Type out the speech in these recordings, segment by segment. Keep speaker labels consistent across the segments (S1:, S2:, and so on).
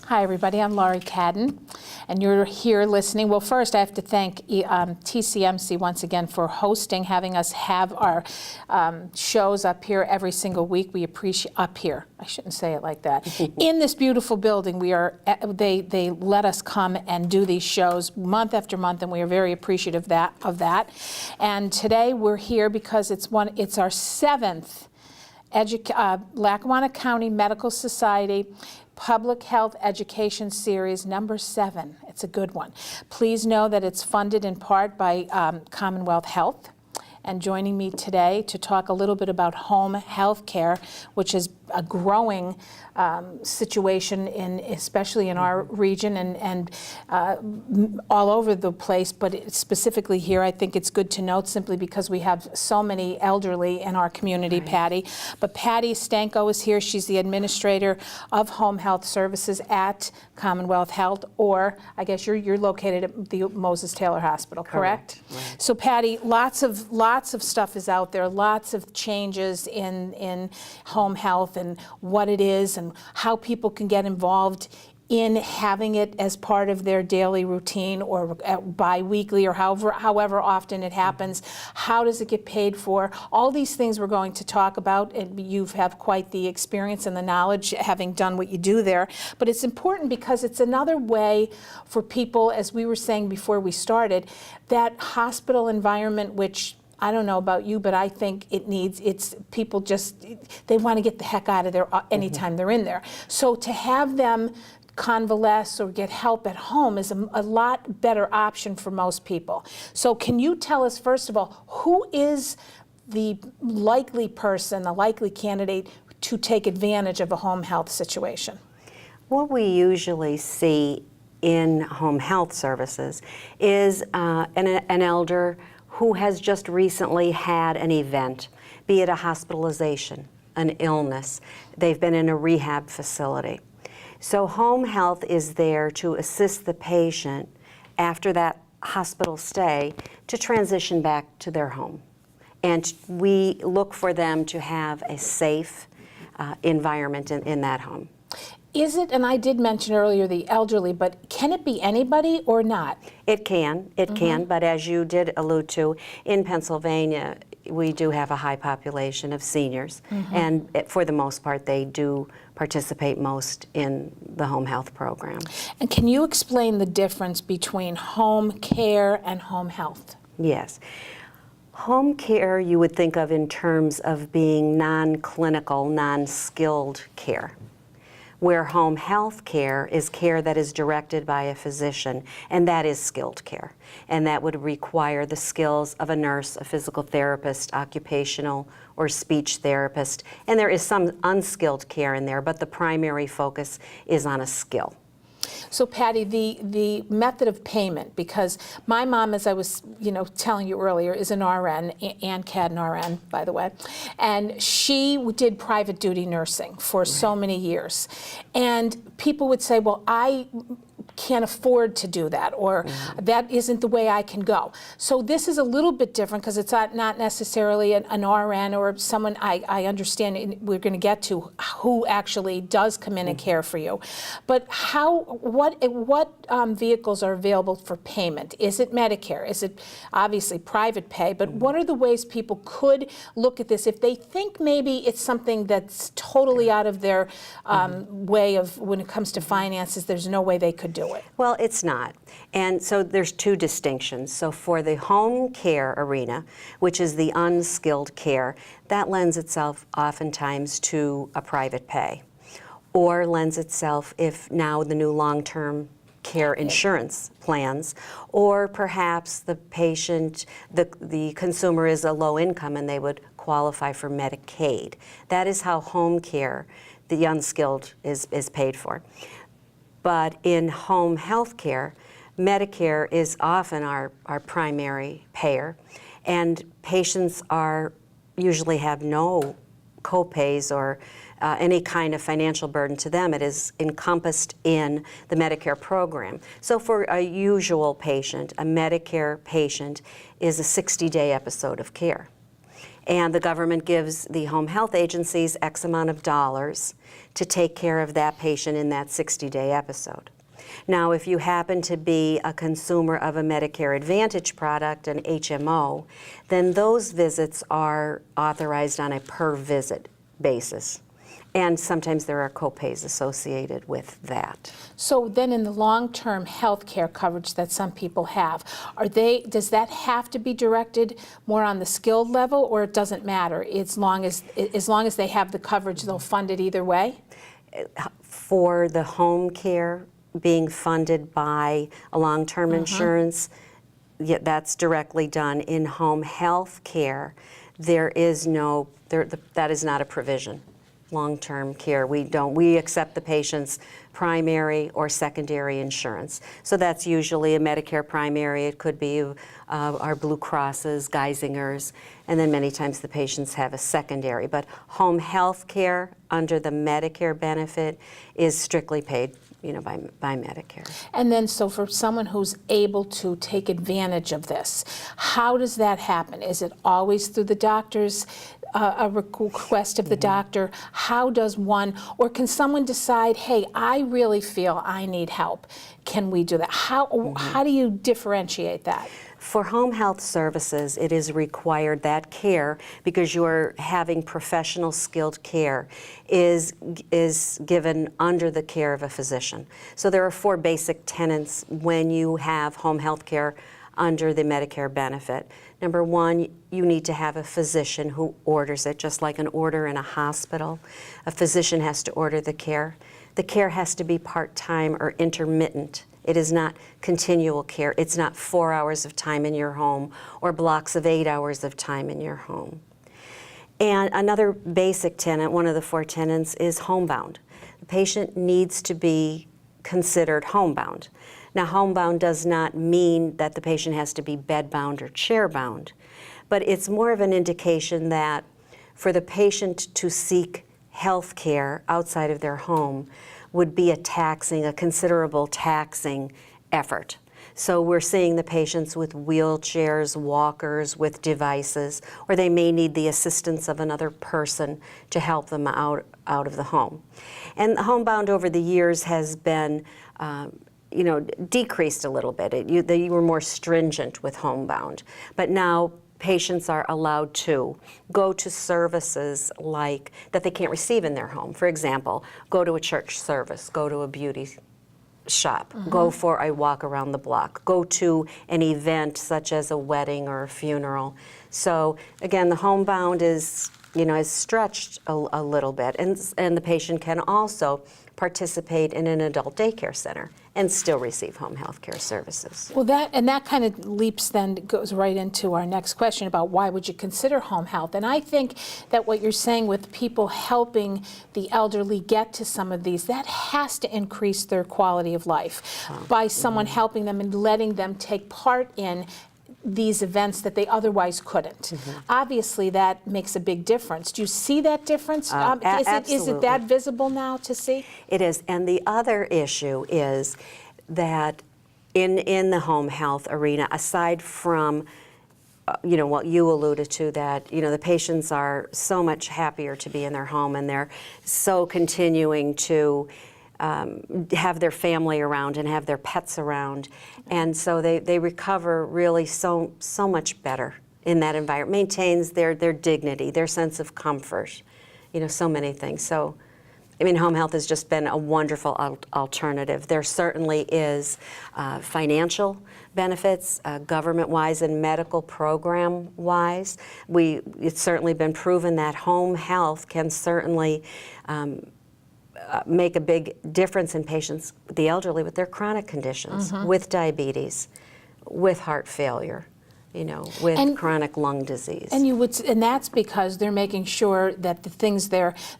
S1: Hi everybody, I'm Laurie Cadden, and you're here listening. Well, first I have to thank TCMC once again for hosting, having us have our shows up here every single week. We appreciate, up here, I shouldn't say it like that. In this beautiful building, they let us come and do these shows month after month, and we are very appreciative of that. And today we're here because it's our 7th Lackawanna County Medical Society Public Health Education Series, number 7. It's a good one. Please know that it's funded in part by Commonwealth Health. And joining me today to talk a little bit about home health care, which is a growing situation, especially in our region and all over the place, but specifically here, I think it's good to note simply because we have so many elderly in our community, right. Patti. But Patti Stanco is here. She's the administrator of home health services at Commonwealth Health, or I guess you're located at the Moses Taylor Hospital, correct? Right. So Patti, lots of stuff is out there, lots of changes in home health and what it is and how people can get involved in having it as part of their daily routine or bi-weekly or however often it happens. How does it get paid for? All these things we're going to talk about, and you have quite the experience and the knowledge having done what you do there. But it's important because it's another way for people, as we were saying before we started, that hospital environment which I don't know about you, but I think it's people just, they want to get the heck out of there anytime they're in there. So to have them convalesce or get help at home is a lot better option for most people. So can you tell us, first of all, who is the likely person, the likely candidate to take advantage of a home health situation?
S2: What we usually see in home health services is an elder who has just recently had an event, be it a hospitalization, an illness. They've been in a rehab facility. So home health is there to assist the patient after that hospital stay to transition back to their home. And we look for them to have a safe environment in that home.
S1: Is it, and I did mention earlier the elderly, but can it be anybody or not?
S2: It can, but as you did allude to, in Pennsylvania, we do have a high population of seniors, and for the most part, they do participate most in the home health program.
S1: And can you explain the difference between home care and home health?
S2: Yes. Home care you would think of in terms of being non-clinical, non-skilled care, where home health care is care that is directed by a physician, and that is skilled care. And that would require the skills of a nurse, a physical therapist, occupational or speech therapist. And there is some unskilled care in there, but the primary focus is on a skill.
S1: So Patti, the method of payment, because my mom, as I was telling you earlier, is an RN, Ann Cadden RN, by the way, and she did private duty nursing for so many years. And people would say, well, I can't afford to do that, or that isn't the way I can go. So this is a little bit different because it's not necessarily an RN or someone, I understand we're going to get to who actually does come in and care for you. But what vehicles are available for payment? Is it Medicare? Is it obviously private pay? But what are the ways people could look at this if they think maybe it's something that's totally out of their way of, when it comes to finances, there's no way they could do it?
S2: Well, it's not. And so there's two distinctions. So for the home care arena, which is the unskilled care, that lends itself oftentimes to a private pay, or lends itself if now the new long-term care insurance plans, or perhaps the patient, the consumer is a low income and they would qualify for Medicaid. That is how home care, the unskilled, is paid for. But in home health care, Medicare is often our primary payer, and patients usually have no co-pays or any kind of financial burden to them. It is encompassed in the Medicare program. So for a usual patient, a Medicare patient is a 60-day episode of care. And the government gives the home health agencies X amount of dollars to take care of that patient in that 60-day episode. Now, if you happen to be a consumer of a Medicare Advantage product, an HMO, then those visits are authorized on a per visit basis. And sometimes there are co-pays associated with that.
S1: So then in the long-term health care coverage that some people have, does that have to be directed more on the skilled level, or it doesn't matter? As long as they have the coverage, they'll fund it either way?
S2: For the home care being funded by a long-term insurance, yeah, that's directly done. In home health care, there is no, that is not a provision. Long-term care, we accept the patient's primary or secondary insurance. So that's usually a Medicare primary. It could be our Blue Crosses, Geisingers, and then many times the patients have a secondary. But home health care under the Medicare benefit is strictly paid, by Medicare.
S1: And then, so for someone who's able to take advantage of this, how does that happen? Is it always through the doctor's a request of the doctor? How does one, or can someone decide, hey, I really feel I need help? Can we do that? How do you differentiate that?
S2: For home health services, it is required that care, because you're having professional skilled care, is given under the care of a physician. So there are 4 basic tenets when you have home health care under the Medicare benefit. Number 1, you need to have a physician who orders it, just like an order in a hospital. A physician has to order the care. The care has to be part-time or intermittent. It is not continual care. It's not 4 hours of time in your home or blocks of 8 hours of time in your home. And another basic tenet, one of the 4 tenets, is homebound. The patient needs to be considered homebound. Now, homebound does not mean that the patient has to be bedbound or chairbound, but it's more of an indication that for the patient to seek health care outside of their home would be a considerable taxing effort. So we're seeing the patients with wheelchairs, walkers, with devices, or they may need the assistance of another person to help them out of the home. And homebound over the years has been decreased a little bit. You were more stringent with homebound. But now patients are allowed to go to services like that they can't receive in their home. For example, go to a church service, go to a beauty shop, go for a walk around the block, go to an event such as a wedding or a funeral. So again, the homebound is stretched a little bit, and the patient can also participate in an adult daycare center and still receive home health care services.
S1: Well, that kind of goes right into our next question about why would you consider home health. And I think that what you're saying with people helping the elderly get to some of these, that has to increase their quality of life by someone helping them and letting them take part in these events that they otherwise couldn't. Obviously, that makes a big difference. Do you see that difference? Is it that visible now to see?
S2: It is. And the other issue is that in the home health arena, aside from what you alluded to, that the patients are so much happier to be in their home, and they're so continuing to have their family around and have their pets around, and so they recover really so much better in that environment. Maintains their dignity, their sense of comfort, so many things. So, home health has just been a wonderful alternative. There certainly is financial benefits, government-wise and medical program-wise. It's certainly been proven that home health can certainly make a big difference in patients, the elderly, with their chronic conditions, with diabetes, with heart failure, with chronic lung disease.
S1: And that's because they're making sure that the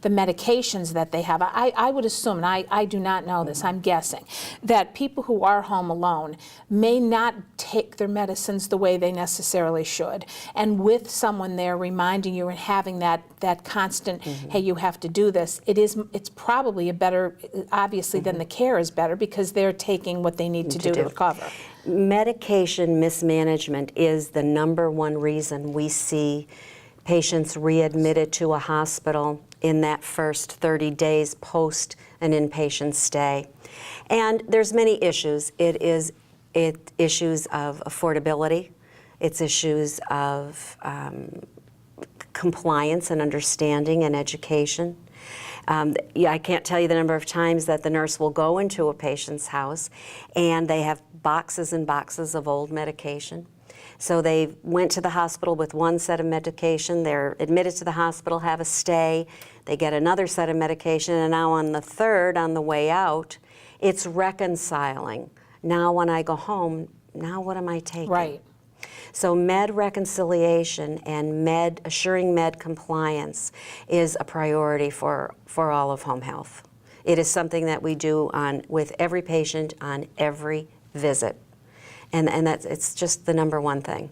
S1: medications that they have, I would assume, and I do not know this, I'm guessing, that people who are home alone may not take their medicines the way they necessarily should. And with someone there reminding you and having that constant, hey, you have to do this, it's probably a better, obviously, then the care is better because they're taking what they need to do to recover.
S2: Medication mismanagement is the #1 reason we see patients readmitted to a hospital in that first 30 days post an inpatient stay. And there's many issues. It issues of affordability. It's issues of compliance and understanding and education. Yeah, I can't tell you the number of times that the nurse will go into a patient's house and they have boxes and boxes of old medication. So they went to the hospital with one set of medication, they're admitted to the hospital, have a stay, they get another set of medication, and now on the third, on the way out, it's reconciling. Now when I go home, now what am I taking?
S1: Right.
S2: So med reconciliation and assuring med compliance is a priority for all of home health. It is something that we do with every patient on every visit. And it's just the number one thing.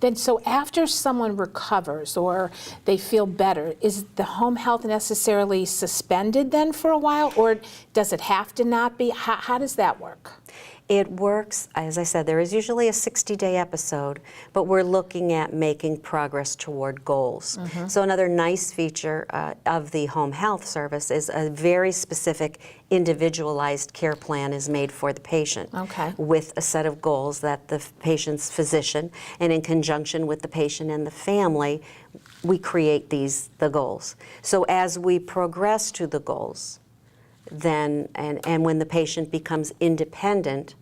S1: Then, so after someone recovers or they feel better, is the home health necessarily suspended then for a while, or does it have to not be? How does that work?
S2: It works, as I said, there is usually a 60-day episode, but we're looking at making progress toward goals. So another nice feature of the home health service is a very specific individualized care plan is made for the patient with a set of goals that the patient's physician, and in conjunction with the patient and the family, we create the goals. So as we progress to the goals, then, and when the patient becomes independent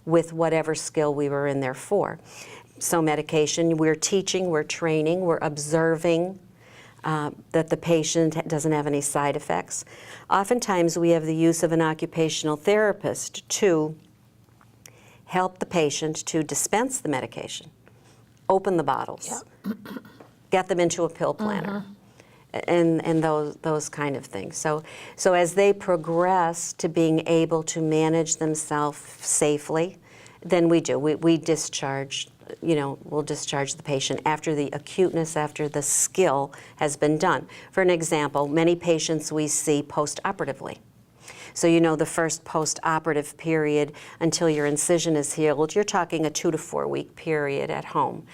S2: with whatever skill we were in there for. So medication, we're teaching, we're training, we're observing that the patient doesn't have any side effects. Oftentimes we have the use of an occupational therapist to help the patient to dispense the medication, open the bottles, get them into a pill planner. And those kind of things. So as they progress to being able to manage themselves safely, then we discharge, we'll discharge the patient after the acuteness, after the skill has been done. For an example, many patients we see post-operatively. So the first post-operative period until your incision is healed, you're talking a 2 to 4 week period at home.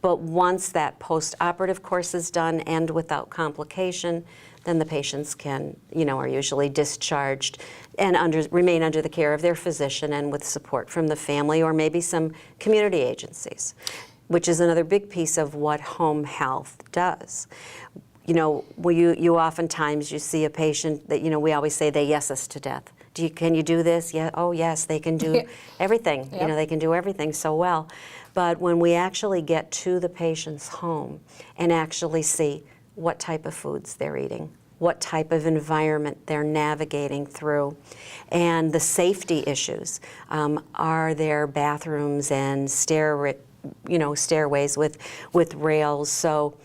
S2: But once that post-operative course is done and without complication, then the patients are usually discharged and remain under the care of their physician and with support from the family or maybe some community agencies, which is another big piece of what home health does. You oftentimes you see a patient that, we always say they yes us to death. Can you do this? Yeah. Oh, yes, they can do everything. They can do everything so well. But when we actually get to the patient's home and actually see what type of foods they're eating, what type of environment they're navigating through, and the safety issues, are there bathrooms and stairways with rails? So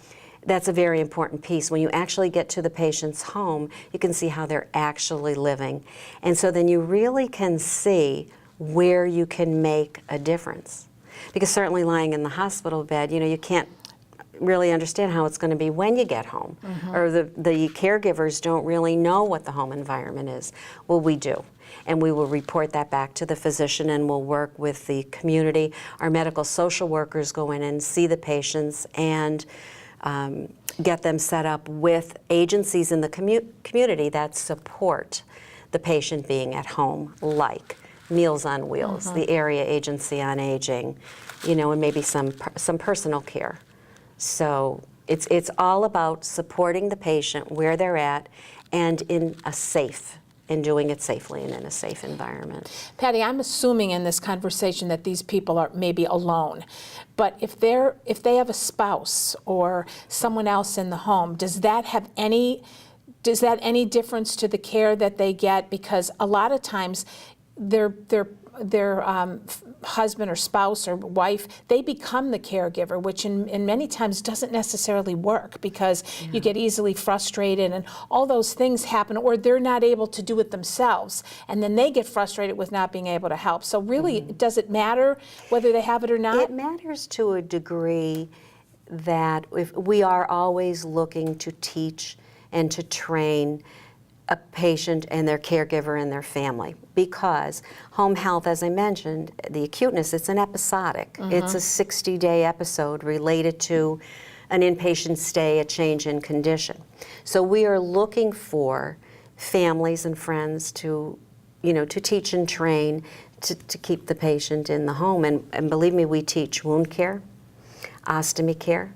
S2: that's a very important piece. When you actually get to the patient's home, you can see how they're actually living. And so then you really can see where you can make a difference. Because certainly lying in the hospital bed, you can't really understand how it's going to be when you get home. Or the caregivers don't really know what the home environment is. Well, we do. And we will report that back to the physician and we'll work with the community. Our medical social workers go in and see the patients and get them set up with agencies in the community that support the patient being at home, like Meals on Wheels, the Area Agency on Aging, and maybe some personal care. So it's all about supporting the patient where they're at and in doing it safely and in a safe environment.
S1: Patti, I'm assuming in this conversation that these people are maybe alone, but if they have a spouse or someone else in the home, does that have any difference to the care that they get? Because a lot of times their husband or spouse or wife, they become the caregiver, which in many times doesn't necessarily work because you get easily frustrated and all those things happen, or they're not able to do it themselves, and then they get frustrated with not being able to help. So really, does it matter whether they have it or not?
S2: It matters to a degree that if we are always looking to teach and to train a patient and their caregiver and their family, because home health, as I mentioned, the acuteness, it's an episodic. It's a 60-day episode related to an inpatient stay, a change in condition. So we are looking for families and friends to, to teach and train to keep the patient in the home. And believe me, we teach wound care, ostomy care,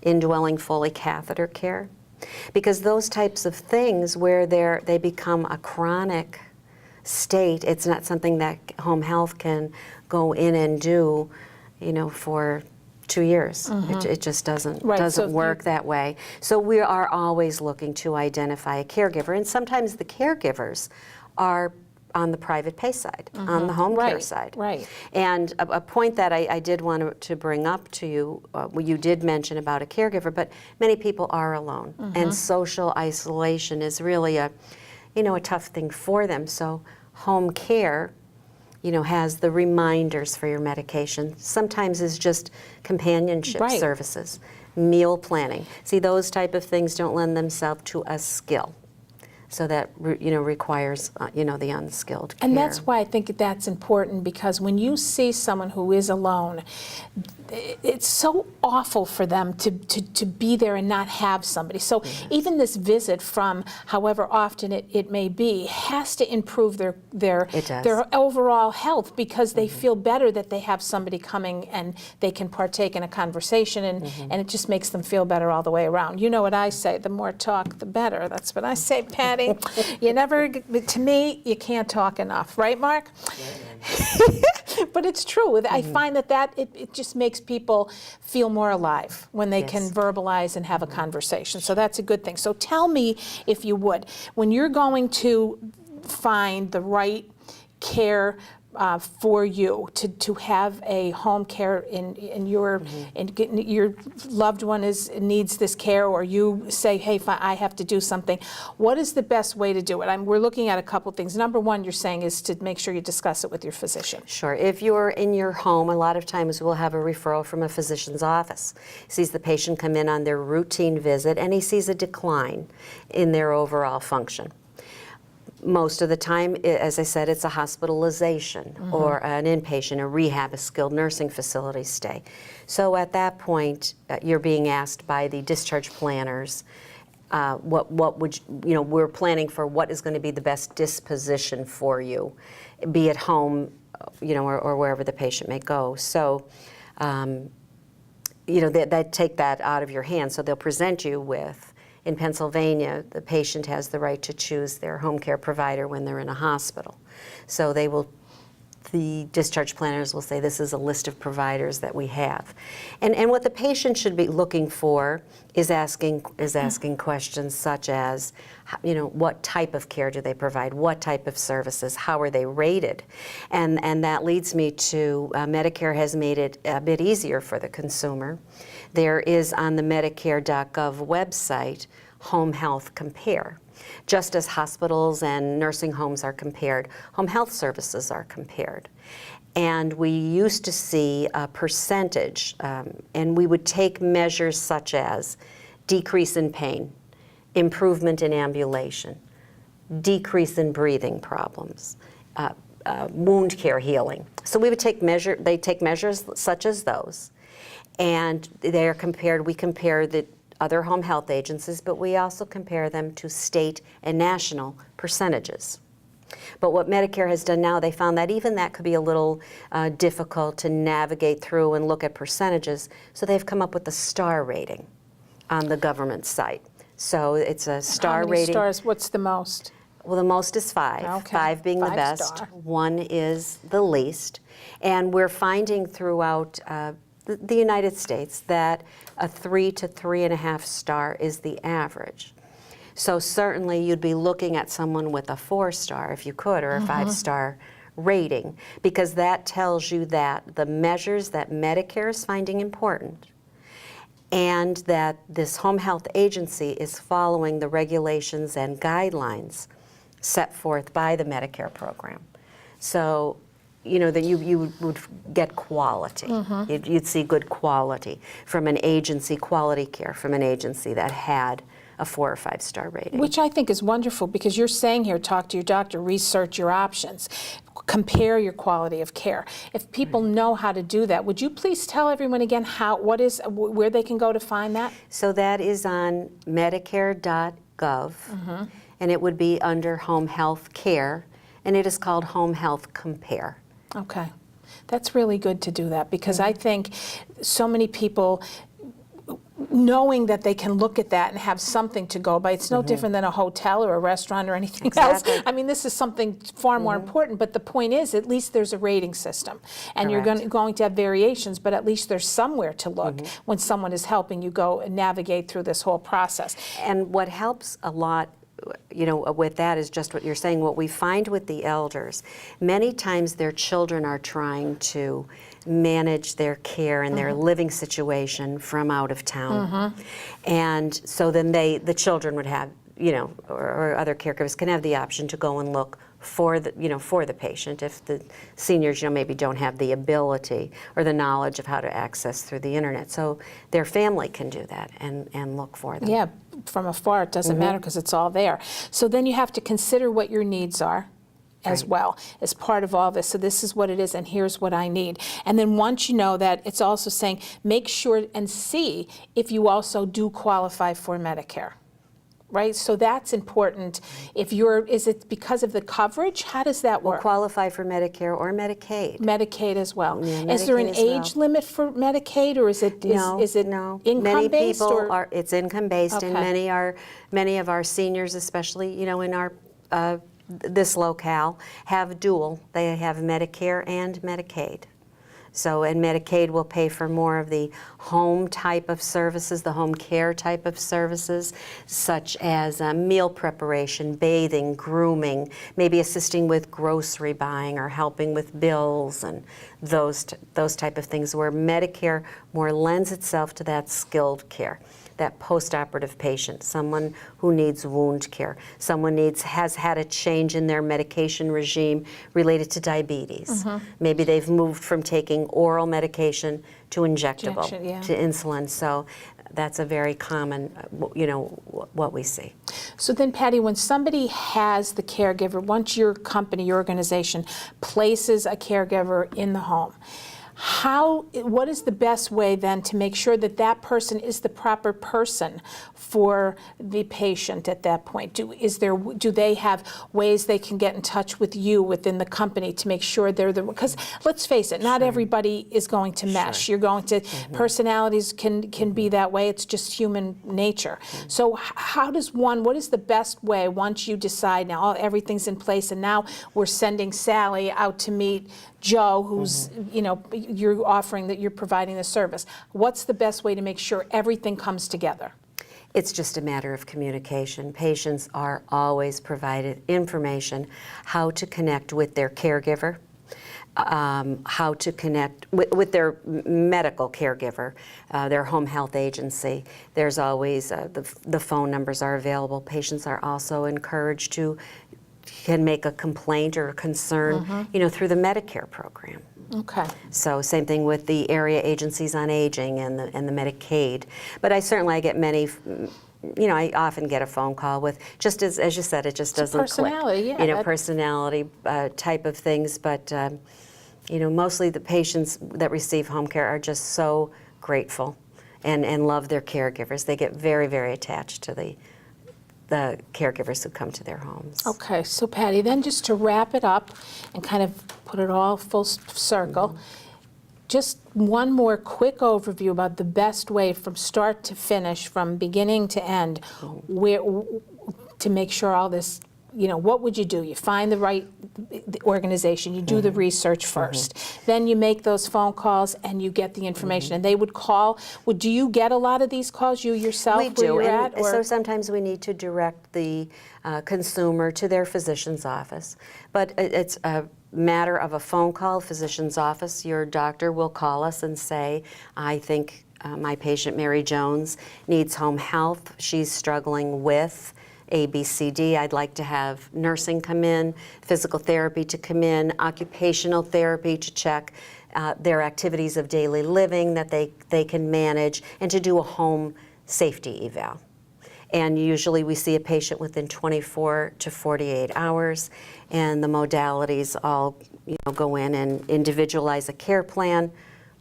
S2: indwelling Foley catheter care, because those types of things where they become a chronic state, it's not something that home health can go in and do, for 2 years. It just doesn't work that way. So we are always looking to identify a caregiver, and sometimes the caregivers are on the private pay side, on the home care side.
S1: Right.
S2: And a point that I did want to bring up to you, you did mention about a caregiver, but many people are alone, and social isolation is really a tough thing for them. So home care, has the reminders for your medication. Sometimes is just companionship services, meal planning. See, those type of things don't lend themselves to a skill. So that, requires, the unskilled care.
S1: And that's why I think that's important, because when you see someone who is alone, it's so awful for them to be there and not have somebody. So even this visit, from however often it may be, has to improve their overall health, because they feel better that they have somebody coming and they can partake in a conversation, and it just makes them feel better all the way around. You know what I say, the more talk, the better. That's what I say, Patti. To me, you can't talk enough. Right, Mark? But it's true. I find that it just makes people feel more alive when they can verbalize and have a conversation. So that's a good thing. So tell me, if you would, when you're going to find the right care for you to have a home care in your loved one needs this care, or you say, hey, I have to do something, what is the best way to do it? We're looking at a couple things. Number one, you're saying, is to make sure you discuss it with your physician.
S2: Sure. If you're in your home, a lot of times we'll have a referral from a physician's office. Sees the patient come in on their routine visit, and he sees a decline in their overall function. Most of the time, as I said, it's a hospitalization or an inpatient, a rehab, a skilled nursing facility stay. So at that point, you're being asked by the discharge planners, what would we're planning for what is going to be the best disposition for you, be at home, or wherever the patient may go. So, they take that out of your hands. So they'll present you with. In Pennsylvania, the patient has the right to choose their home care provider when they're in a hospital. So the discharge planners will say, this is a list of providers that we have. And what the patient should be looking for is asking questions such as, what type of care do they provide? What type of services? How are they rated? And that leads me to Medicare has made it a bit easier for the consumer. There is on the Medicare.gov website, Home Health Compare. Just as hospitals and nursing homes are compared, home health services are compared. And we used to see a percentage, and we would take measures such as decrease in pain, improvement in ambulation, decrease in breathing problems, wound care healing. So we would take measures such as those, and they are compared. We compare the other home health agencies, but we also compare them to state and national percentages. But what Medicare has done now, they found that even that could be a little difficult to navigate through and look at percentages, so they've come up with a star rating on the government site. So it's a star rating. How many
S1: stars? What's the most?
S2: Well, the most is 5,
S1: okay.
S2: 5 being the
S1: 5
S2: best,
S1: star.
S2: 1 is the least. And we're finding throughout the United States that a 3 to 3.5 star is the average. So certainly you'd be looking at someone with a 4 star if you could, or a 5 star rating, because that tells you that the measures that Medicare is finding important and that this home health agency is following the regulations and guidelines set forth by the Medicare program. So, that you would get quality. You'd see good quality from an agency, quality care from an agency that had a 4 or 5 star rating.
S1: Which I think is wonderful, because you're saying here, talk to your doctor, research your options, compare your quality of care. If people know how to do that, would you please tell everyone again where they can go to find that?
S2: So that is on Medicare.gov, and it would be under Home Health Care, and it is called Home Health Compare.
S1: Okay. That's really good to do that, because I think so many people, knowing that they can look at that and have something to go by, it's no different than a hotel or a restaurant or anything else. I mean, this is something far more important, but the point is, at least there's a rating system. And you're going to have variations, but at least there's somewhere to look when someone is helping you go and navigate through this whole process.
S2: And what helps a lot, you know, with that is just what you're saying. What we find with the elders, many times their children are trying to manage their care and their living situation from out of town. And so then the children would have, you know, or other caregivers can have the option to go and look for the, you know, for the patient if the seniors, you know, maybe don't have the ability or the knowledge of how to access through the internet. So their family can do that and look for them.
S1: Yeah, from afar, it doesn't matter, because it's all there. So then you have to consider what your needs are as well as part of all this. So this is what it is, and here's what I need. And then once you know that, it's also saying, make sure and see if you also do qualify for Medicare. Right? So that's important. If is it because of the coverage? How does that work?
S2: Qualify for Medicare or Medicaid.
S1: Medicaid as well.
S2: Yeah,
S1: is there an
S2: Medicaid as
S1: age limit for Medicaid, or is it
S2: No.
S1: income
S2: Many
S1: based?
S2: people
S1: Or?
S2: are. It's income based, and many of our seniors, especially, you know, in our this locale, have dual. They have Medicare and Medicaid. So, and Medicaid will pay for more of the home type of services, the home care type of services, such as meal preparation, bathing, grooming, maybe assisting with grocery buying or helping with bills and those type of things, where Medicare more lends itself to that skilled care, that post-operative patient, someone who needs wound care, someone has had a change in their medication regime related to diabetes. Maybe they've moved from taking oral medication to injectable, to insulin. So that's a very common, you know, what we see.
S1: So then, Patti, when somebody has the caregiver, once your company, your organization, places a caregiver in the home, what is the best way then to make sure that that person is the proper person for the patient at that point? Do they have ways they can get in touch with you within the company to make sure they're because let's face it, not everybody is going to mesh. You're going to, personalities can be that way. It's just human nature. So what is the best way once you decide now everything's in place and now we're sending Sally out to meet Joe, who's, you know, you're offering that you're providing the service. What's the best way to make sure everything comes together?
S2: It's just a matter of communication. Patients are always provided information, how to connect with their caregiver, how to connect with their medical caregiver, their home health agency. There's always, the phone numbers are available. Patients are also encouraged to can make a complaint or a concern, you know, through the Medicare program.
S1: Okay.
S2: So same thing with the area agencies on aging and the Medicaid. But I get many, you know, I often get a phone call with, just as you said, it just doesn't click.
S1: Personality, yeah.
S2: You know, personality type of things. But, you know, mostly the patients that receive home care are just so grateful and love their caregivers. They get very, very attached to the caregivers who come to their homes.
S1: Okay, so Patti, then just to wrap it up and kind of put it all full circle, just one more quick overview about the best way from start to finish, from beginning to end, to make sure all this, you know, what would you do? You find the right organization, you do the research first, then you make those phone calls and you get the information. And they would call. Do you get a lot of these calls, you yourself,
S2: We do,
S1: where you're
S2: and
S1: at? Or?
S2: So sometimes we need to direct the consumer to their physician's office. But it's a matter of a phone call, physician's office. Your doctor will call us and say, I think my patient Mary Jones needs home health. She's struggling with ABCD. I'd like to have nursing come in, physical therapy to come in, occupational therapy to check their activities of daily living that they can manage, and to do a home safety eval. And usually we see a patient within 24 to 48 hours, and the modalities all go in and individualize a care plan,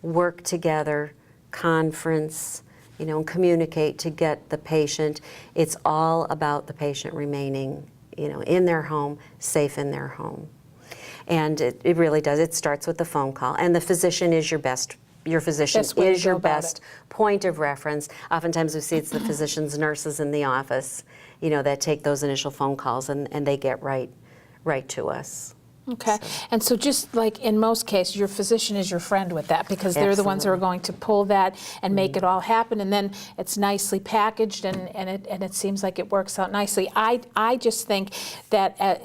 S2: work together, conference, and communicate to get the patient. It's all about the patient remaining, in their home, safe in their home. And it really does. It starts with the phone call, and the physician is your physician is your best point of reference. Oftentimes we see it's the physician's nurses in the office, that take those initial phone calls, and they get right to us.
S1: Okay, and so just like in most cases, your physician is your friend with that, because they're the ones who are going to pull that and make it all happen, and then it's nicely packaged, and it seems like it works out nicely. I just think that,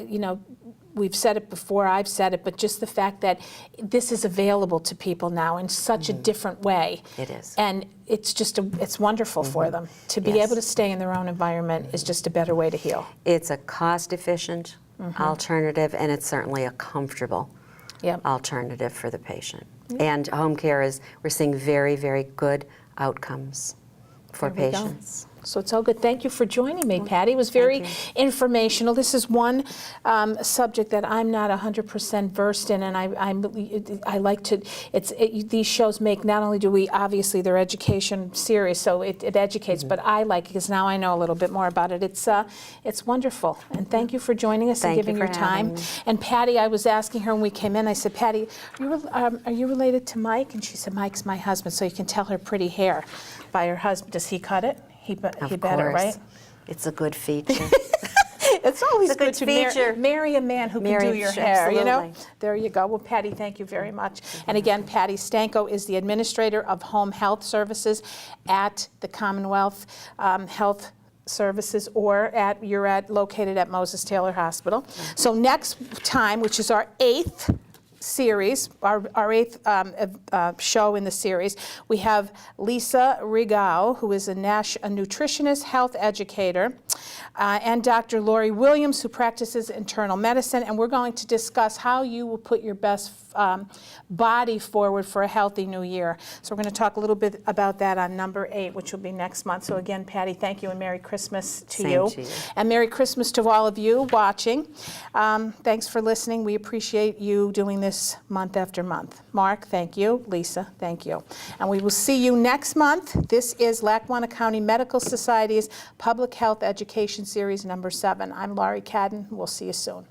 S1: we've said it before, I've said it, but just the fact that this is available to people now in such a different way.
S2: It is.
S1: And it's just, it's wonderful for them. To be able to stay in their own environment is just a better way to heal.
S2: It's a cost-efficient alternative, and it's certainly a comfortable alternative for the patient. And home care we're seeing very, very good outcomes for patients.
S1: So it's all good. Thank you for joining me, Patti. It was very informational. This is one subject that I'm not 100% versed in, and I like to. These shows make, not only do we, obviously they're education series, so it educates, but I like it because now I know a little bit more about it. It's wonderful, and thank you for joining us and giving your time. And Patti, I was asking her when we came in. I said, Patti, are you related to Mike? And she said, Mike's my husband. So you can tell her pretty hair by her husband. Does he cut it? He better, right?
S2: It's a good feature.
S1: It's always good to
S2: feature.
S1: marry a man who can do your hair, There you go. Well, Patti, thank you very much. And again, Patti Stanco is the Administrator of Home Health Services at the Commonwealth Health Services, or you're located at Moses Taylor Hospital. So next time, which is our 8th series, our eighth show in the series, we have Lisa Rigau, who is a nutritionist, health educator, and Dr. Laurie Williams, who practices internal medicine, and we're going to discuss how you will put your best body forward for a healthy new year. So we're going to talk a little bit about that on number 8, which will be next month. So again, Patti, thank you, and Merry Christmas to you.
S2: Same to you.
S1: And Merry Christmas to all of you watching. Thanks for listening. We appreciate you doing this month after month. Mark, thank you. Lisa, thank you. And we will see you next month. This is Lackawanna County Medical Society's Public Health Education Series number 7. I'm Laurie Cadden. We'll see you soon.